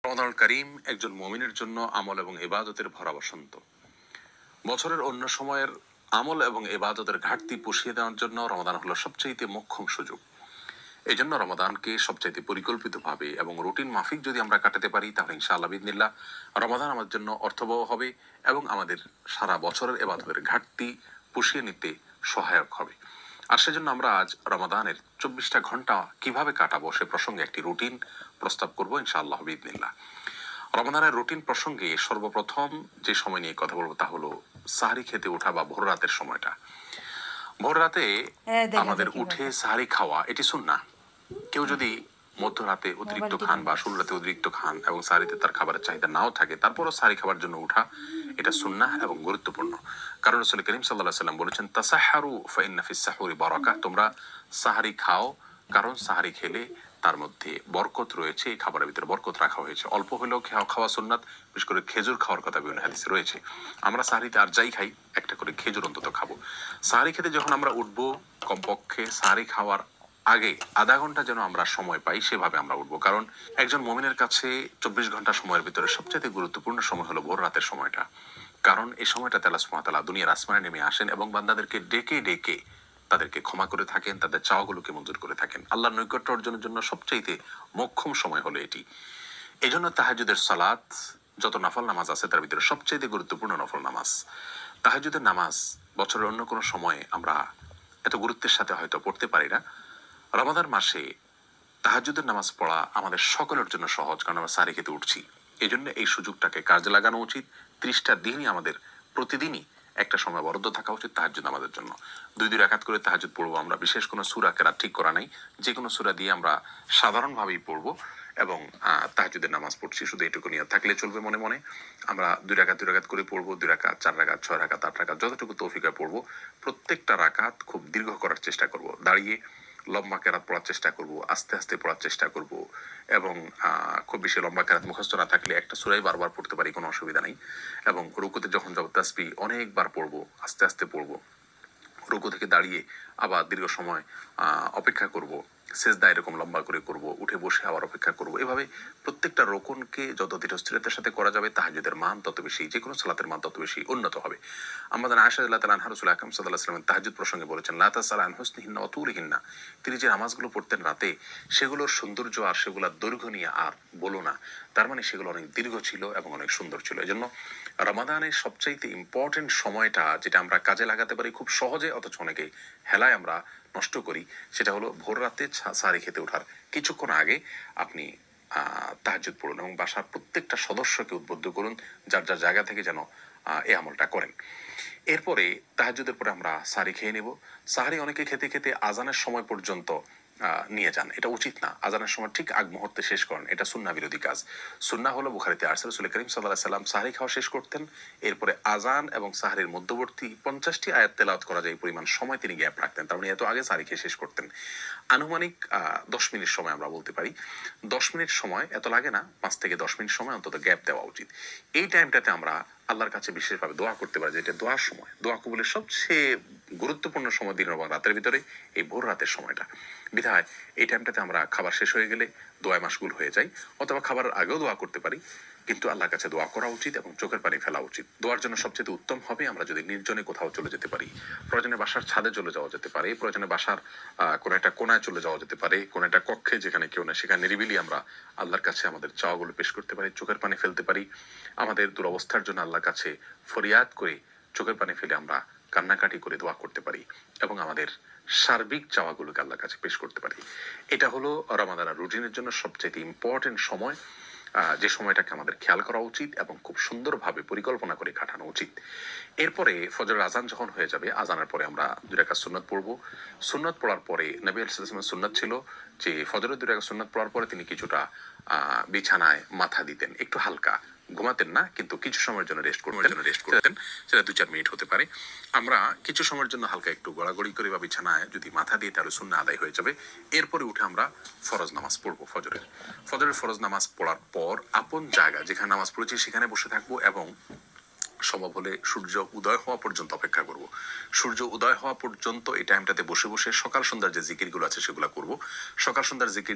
রমাদানুল কারীম একজন মুমিনের জন্য আমল এবং ইবাদতের ভরা বসন্ত। বছরের অন্য সময়ের আমল এবং ইবাদতের ঘাটতি পুষিয়ে দেওয়ার জন্য রমাদান হলো সবচাইতে মোক্ষম সুযোগ। এই জন্য রমাদানকে সবচাইতে পরিকল্পিতভাবে এবং রুটিন মাফিক যদি আমরা কাটাতে পারি, তাহলে ইনশাআল্লাহ বিইذনিল্লাহ রমাদান আমাদের জন্য অর্থবহ হবে এবং আমাদের সারা বছরের ইবাদতের ঘাটতি পুষিয়ে নিতে সহায়ক হবে। আর সেজন্য আমরা আজ রমাদানের 24টা ঘন্টা কিভাবে কাটাবো সে প্রসঙ্গে একটি রুটিন প্রস্তাব করবো ইনশাআল্লাহ বিইذনিল্লাহ। রমাদানের রুটিন প্রসঙ্গে সর্বপ্রথম যে সময় নিয়ে কথা বলবো তা হলো সাহারি খেতে ওঠা বা ভোর রাতের সময়টা। ভোর রাতে আমাদের উঠে সাহারি খাওয়া এটি সুন্নাহ। কেউ যদি মধ্যরাতে অতিরিক্ত খান বা শুরু রাতে অতিরিক্ত খান এবং সাহারিতে তার খাবারের চাহিদা নাও থাকে, তারপরও সাহারি খাবার জন্য উঠা এটা সুন্নাহ এবং গুরুত্বপূর্ণ। কারণ রাসূল করিম সাল্লাল্লাহু আলাইহি ওয়াসাল্লাম বলেছেন, তাসাহহারু ফাইন্না ফিস সাহুরি বারাকাহ, তোমরা সাহারি খাও কারণ সাহারি খেলে তার মধ্যে বরকত রয়েছে, এই খাবারের ভিতরে বরকত রাখা হয়েছে। অল্প হলেও খাওয়া সুন্নাত, বিশেষ করে খেজুর খাওয়ার কথা বিভিন্ন হাদিসে রয়েছে। আমরা সাহারিতে আর যাই খাই, একটা করে খেজুর অন্তত খাবো। সাহারি খেতে যখন আমরা উঠবো, কমপক্ষে সাহারি খাওয়ার আগে আধা ঘন্টা যেন আমরা সময় পাই, সেভাবে আমরা উঠবো। কারণ একজন মুমিনের কাছে 24 ঘন্টা সময়ের ভিতরে সবচেয়ে গুরুত্বপূর্ণ সময় হলো ভোর রাতের সময়টা। কারণ এই সময়টাতে আল্লাহ সুবহানাহু ওয়া তাআলা দুনিয়ার আসমানে নেমে আসেন এবং বান্দাদেরকে ডেকে ডেকে তাদেরকে ক্ষমা করে থাকেন, তাদের চাওয়াগুলোকে মঞ্জুর করে থাকেন। আল্লাহর নৈকট্য অর্জনের জন্য সবচাইতে মোক্ষম সময় হলো এটি। এই জন্য তাহাজ্জুদের সালাত, যত নফল নামাজ আছে তার ভিতরে সবচাইতে গুরুত্বপূর্ণ নফল নামাজ তাহাজ্জুদের নামাজ। বছরের অন্য কোনো সময়ে আমরা এত গুরুত্বের সাথে হয়তো পড়তে পারি না। রমাদান মাসে তাহাজ্জুদের নামাজ পড়া আমাদের সকলের জন্য সহজ, কারণ আমরা সাহারি খেতে উঠছি। এই জন্য এই সুযোগটাকে কাজে লাগানো উচিত। 30টা দিনই আমাদের প্রতিদিনই একটা সময় বরাদ্দ থাকা উচিত তাহাজ্জুদ নামাজের জন্য। 2 রাকাত করে তাহাজ্জুদ পড়বো আমরা। বিশেষ কোনো সূরা কেরাত ঠিক করা নাই, যে কোনো সূরা দিয়ে আমরা সাধারণভাবেই পড়বো এবং তাহাজ্জুদের নামাজ পড়ছি, শুধু এটুকু নিয়ে থাকলে চলবে। মনে মনে আমরা 2 রাকাত করে পড়বো, 2 রাকাত, 4 রাকাত, 6 রাকাত, 8 রাকাত, যতটুকু তৌফিক হয় পড়বো। প্রত্যেকটা রাকাত খুব দীর্ঘ করার চেষ্টা করব, দাঁড়িয়ে লম্বা কেরাত পড়ার চেষ্টা করব, আস্তে আস্তে পড়ার চেষ্টা করব এবং খুব বেশি লম্বা কেরাত মুখস্থ না থাকলে একটা সূরাই বারবার পড়তে পারি, কোনো অসুবিধা নেই। এবং রুকুতে যখন যাব তাসবিহ অনেকবার পড়বো, আস্তে আস্তে পড়বো। রুকু থেকে দাঁড়িয়ে আবার দীর্ঘ সময় অপেক্ষা করব, সেজদা এরকম লম্বা করে করব, উঠে বসে আবার অপেক্ষা করব। এভাবে প্রত্যেকটা রোকনকে যত ধীরস্থিরতার সাথে করা যাবে, তাহাজ্জুদের মান তত বেশি, যে কোনো সালাতের মান তত বেশি উন্নত হবে। আমাদের আয়েশা রাদিয়াল্লাহু তাআলা আনহা রাসূল আকরাম সাল্লাল্লাহু আলাইহি ওয়াসাল্লাম তাহাজ্জুদ প্রসঙ্গে বলেছেন, লা তাসআল আন হুসনিহিন্না ওয়া তুলিহিন্না, তিনি যে নামাজগুলো পড়তেন রাতে, সেগুলোর সৌন্দর্য আর সেগুলোর দৈর্ঘ্য নিয়ে আর বলো না। তার মানে সেগুলো অনেক দীর্ঘ ছিল এবং অনেক সুন্দর ছিল। এজন্য রমাদানের সবচাইতে ইম্পর্টেন্ট সময়টা, যেটা আমরা কাজে লাগাতে পারি খুব সহজে, অথচ অনেকে হেলায় আমরা নষ্ট করি, সেটা হলো ভোর রাতে সাহারি খেতে ওঠার কিছুক্ষণ আগে আপনি তাহাজ্জুদ পড়ুন এবং বাসার প্রত্যেকটা সদস্যকে উদ্বুদ্ধ করুন যার যার জায়গা থেকে যেন এই আমলটা করেন। এরপরে তাহাজ্জুদের পরে আমরা সাহারি খেয়ে নেব। সাহারি অনেকে খেতে খেতে আজানের সময় পর্যন্ত নিয়ে যান, এটা উচিত না। আজানের সময় ঠিক আগ মুহূর্তে শেষ করেন, এটা সুন্নাহ বিরোধী কাজ। সুন্নাহ হলো বুখারীতে আসছে, রাসূল করিম সাল্লাল্লাহু আলাইহি ওয়াসাল্লাম সাহারি খাওয়া শেষ করতেন, এরপরে আজান এবং সাহারির মধ্যবর্তী 50টি আয়াত তেলাওয়াত করা যায় এই পরিমাণ সময় তিনি গ্যাপ রাখতেন। তার মানে এত আগে সাহারি খেয়ে শেষ করতেন। আনুমানিক 10 মিনিট সময় আমরা বলতে পারি। 10 মিনিট সময় এত লাগে না, 5 থেকে 10 মিনিট সময় অন্তত গ্যাপ দেওয়া উচিত। এই টাইমটাতে আমরা আল্লাহর কাছে বিশেষভাবে দোয়া করতে পারি, যেটা দোয়ার সময়, দোয়া কবুলের সবচেয়ে গুরুত্বপূর্ণ সময় দিনের এবং রাতের ভিতরে এই ভোর রাতের সময়টা। বিধায় এই টাইমটাতে আমরা খাবার শেষ হয়ে গেলে দোয়ায় মাশগুল হয়ে যাই, অথবা খাবারের আগেও দোয়া করতে পারি, কিন্তু আল্লাহর কাছে দোয়া করা উচিত এবং চোখের পানি ফেলা উচিত। দোয়ার জন্য সবচেয়ে উত্তম হবে আমরা যদি নির্জনে কোথাও চলে যেতে পারি। প্রয়োজনে বাসার ছাদে চলে যাওয়া যেতে পারে, প্রয়োজনে বাসার কোনো একটা কোনায় চলে যাওয়া যেতে পারে, কোনো একটা কক্ষে যেখানে কেউ না, সেখানে নিরিবিলি আমরা আল্লাহর কাছে আমাদের চাওয়াগুলো পেশ করতে পারি, চোখের পানি ফেলতে পারি। আমাদের দুরবস্থার জন্য আল্লাহর কাছে ফরিয়াদ করে চোখের পানি ফেলে আমরা কান্নাকাটি করে দোয়া করতে পারি এবং আমাদের সার্বিক চাওয়াগুলোকে আল্লাহর কাছে পেশ করতে পারি। এটা হলো রমাদানের রুটিনের জন্য সবচেয়ে ইম্পর্টেন্ট সময়, যে সময়টাকে আমাদের খেয়াল করা উচিত এবং খুব সুন্দরভাবে পরিকল্পনা করে কাটানো উচিত। এরপরে ফজরের আজান যখন হয়ে যাবে, আজানের পরে আমরা 2 রাকাত সুন্নাত পড়বো। সুন্নাত পড়ার পরে নবী সাল্লাল্লাহু আলাইহি ওয়াসাল্লামের সুন্নাত ছিল যে ফজরের 2 রাকাত সুন্নাত পড়ার পরে তিনি কিছুটা বিছানায় মাথা দিতেন, একটু হালকা, ঘুমাতেন না, কিন্তু কিছু সময়ের জন্য রেস্ট করতেন। সেটা 2-4 মিনিট হতে পারে। আমরা কিছু সময়ের জন্য হালকা একটু গড়াগড়ি করে বা বিছানায় যদি মাথা দিই, তাহলে সুন্নাহ আদায় হয়ে যাবে। এরপরে উঠে আমরা ফরজ নামাজ পড়বো। ফজরের ফরজ নামাজ পড়ার পর আপন জায়গা যেখানে নামাজ পড়েছি সেখানে বসে থাকবো এবং সম্ভব হলে সূর্য উদয় হওয়া পর্যন্ত অপেক্ষা করব। সূর্য উদয় হওয়া পর্যন্ত এই টাইমটাতে বসে বসে সকাল সন্ধ্যার যে জিকিরগুলো আছে সেগুলো করব। সকাল সন্ধ্যার জিকির